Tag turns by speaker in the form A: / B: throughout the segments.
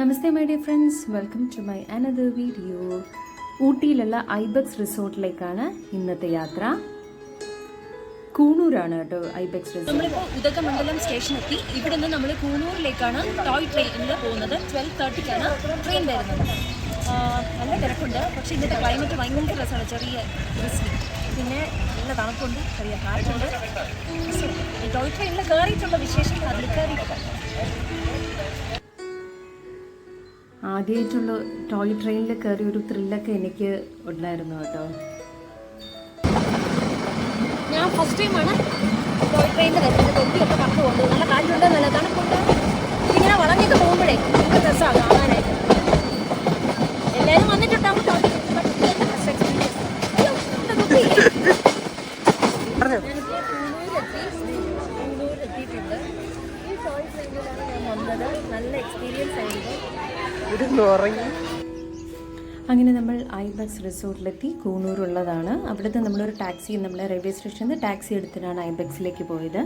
A: Namaste my dear friends, welcome to my another video. ഊട്ടിയിലുള്ള Ibex റിസോർട്ടിലേക്കാണ് ഇന്നത്തെ യാത്ര. കൂണൂരാണ് കേട്ടോ ഐബെക്സ് റിസോർട്ട്.
B: നമ്മളിപ്പോൾ ഉദകമണ്ഡലം സ്റ്റേഷൻ എത്തി. ഇവിടെ നിന്ന് നമ്മൾ കൂണൂരിലേക്കാണ് ടോയ് ട്രെയിനിൽ പോകുന്നത്. 12:30-ക്കാണ് ട്രെയിൻ വരുന്നത്. നല്ല തിരക്കുണ്ട്, പക്ഷേ ഇന്നത്തെ ക്ലൈമറ്റ് ഭയങ്കര രസമാണ്. ചെറിയ റിസ്കി, പിന്നെ നല്ല തണുപ്പുണ്ട്, ചെറിയ കാറ്റുണ്ട്. ഈ ടോയ് ട്രെയിനിൽ കയറിയിട്ടുള്ള വിശേഷങ്ങൾ അതിൽ കയറിയിട്ടുണ്ട്.
A: ആദ്യമായിട്ടുള്ള ടോയ് ട്രെയിനിൽ കയറി ഒരു ത്രില്ലൊക്കെ എനിക്ക് ഉണ്ടായിരുന്നു കേട്ടോ.
B: ഞാൻ ഫസ്റ്റ് ടൈമാണ് ടോയ് ട്രെയിനിൽ വരുന്നത്. തൊട്ടിയൊക്കെ പറഞ്ഞു പോകുന്നത്. നല്ല കാറ്റുണ്ട്, നല്ല തണുപ്പുണ്ട്. ഇതിങ്ങനെ വളഞ്ഞൊക്കെ പോകുമ്പോഴേ നല്ല രസമാണ് കാണാനായിട്ട്. എല്ലാവരും വന്നിട്ടുണ്ടാവും. കൂണൂരെത്തിയിട്ടുണ്ട്. ഈ ടോയ് ട്രെയിനിലാണ് ഞാൻ വന്നത്. നല്ല എക്സ്പീരിയൻസ് ആയിരുന്നു.
A: അങ്ങനെ നമ്മൾ ഐബെക്സ് റിസോർട്ടിലെത്തി. കൂണൂരുള്ളതാണ്. അവിടുത്തെ നമ്മളൊരു ടാക്സി, നമ്മളെ റെയിൽവേ സ്റ്റേഷനിൽ നിന്ന് ടാക്സി എടുത്തിട്ടാണ് ഐബെക്സിലേക്ക് പോയത്.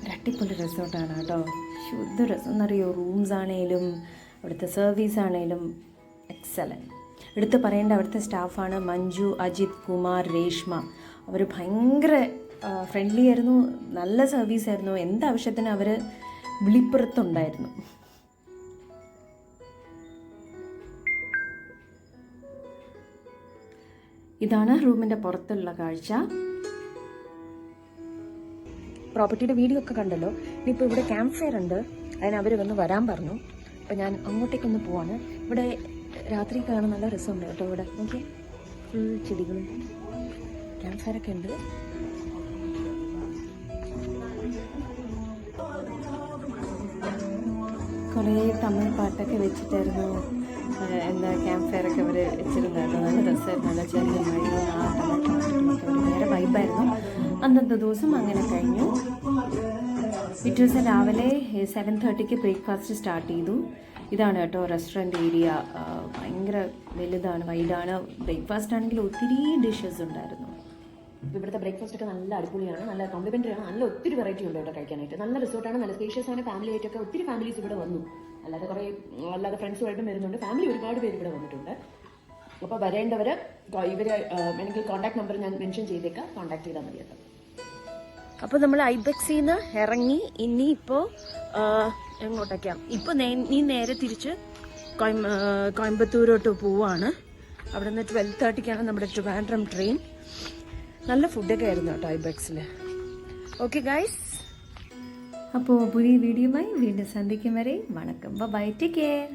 A: ഒരു അടിപൊളി റിസോർട്ടാണ് കേട്ടോ. ശുദ്ധ രസം എന്നറിയോ. റൂംസ് ആണെങ്കിലും അവിടുത്തെ സർവീസ് ആണെങ്കിലും എക്സലൻറ്റ്. എടുത്ത് പറയേണ്ട അവിടുത്തെ സ്റ്റാഫാണ് മഞ്ജു, അജിത്, കുമാർ, രേഷ്മ. അവർ ഭയങ്കര ഫ്രണ്ട്ലി ആയിരുന്നു. നല്ല സർവീസായിരുന്നു. എന്താവശ്യത്തിന് അവർ വിളിപ്പുറത്തുണ്ടായിരുന്നു. ഇതാണ് റൂമിൻ്റെ പുറത്തുള്ള കാഴ്ച. പ്രോപ്പർട്ടിയുടെ വീഡിയോ ഒക്കെ കണ്ടല്ലോ. ഇനിയിപ്പോൾ ഇവിടെ ക്യാമ്പ് ഫയർ ഉണ്ട്. അതിന് അവർ വന്ന് വരാൻ പറഞ്ഞു. അപ്പോൾ ഞാൻ അങ്ങോട്ടേക്കൊന്ന് പോവാണ്. ഇവിടെ രാത്രി കാണാൻ നല്ല രസമുണ്ട് കേട്ടോ. ഇവിടെ നോക്കി ഫുൾ ചെടികളും ക്യാമ്പ് ഫയറൊക്കെ ഉണ്ട്. കുറേ തമിഴ് പാട്ടൊക്കെ വെച്ചിട്ടായിരുന്നു ക്യാമ്പ് ഫയറൊക്കെ അവർ വെച്ചിരുന്നായിരുന്നു. നല്ല രസമായിരുന്നു. നല്ല ചെറിയ മഴയും ആ തമിഴ് പാട്ടുകളൊക്കെ ഒരു വേറെ വൈബായിരുന്നു. അന്നത്തെ ദിവസം അങ്ങനെ കഴിഞ്ഞു. പിറ്റേ ദിവസം രാവിലെ 7:30-ക്ക് ബ്രേക്ക്ഫാസ്റ്റ് സ്റ്റാർട്ട് ചെയ്തു. ഇതാണ് കേട്ടോ റെസ്റ്റോറൻറ്റ് ഏരിയ. ഭയങ്കര വലുതാണ്, വൈഡാണ്. ബ്രേക്ക്ഫാസ്റ്റ് ആണെങ്കിൽ ഒത്തിരി ഡിഷസ് ഉണ്ടായിരുന്നു. ഇവിടുത്തെ ബ്രേക്ക്ഫാസ്റ്റ് ഒക്കെ നല്ല അടിപൊളിയാണ്, നല്ല കോംപ്ലിമെൻ്ററി ആണ്. നല്ല ഒത്തിരി വെറൈറ്റി ഉണ്ട് ഇവിടെ കഴിക്കാനായിട്ട്. നല്ല റിസോർട്ടാണ്, നല്ല സ്പേഷ്യസ് ആണ്. ഫാമിലി ആയിട്ടൊക്കെ ഒത്തിരി ഫാമിലീസ് ഇവിടെ വന്നു. അല്ലാതെ ഫ്രണ്ട്സുമായിട്ടും വരുന്നുണ്ട്. ഫാമിലി ഒരുപാട് പേര് ഇവിടെ വന്നിട്ടുണ്ട്. അപ്പോൾ വരേണ്ടവർ ഇവർ വേണമെങ്കിൽ കോൺടാക്ട് നമ്പർ ഞാൻ മെൻഷൻ ചെയ്തേക്കാം, കോൺടാക്ട് ചെയ്താൽ മതി കേട്ടോ.
B: അപ്പോൾ നമ്മൾ ഐബെക്സിൽ നിന്ന് ഇറങ്ങി ഇനിയിപ്പോൾ എങ്ങോട്ടൊക്കെയാണ്? ഇപ്പോൾ നീ നേരെ തിരിച്ച് കോയമ്പത്തൂരോട്ട് പോവാണ്. അവിടെ നിന്ന് 12:30-ക്കാണ് നമ്മുടെ ട്രിവാൻഡ്രം ട്രെയിൻ. നല്ല ഫുഡൊക്കെ ആയിരുന്നു കേട്ടോ ഐബെക്സിൽ. ഓക്കെ ഗൈസ്,
A: അപ്പോൾ പുതിയ വീഡിയോയുമായി വീണ്ടും സന്ധിക്കും വരെ വണക്കം. Bye, take care.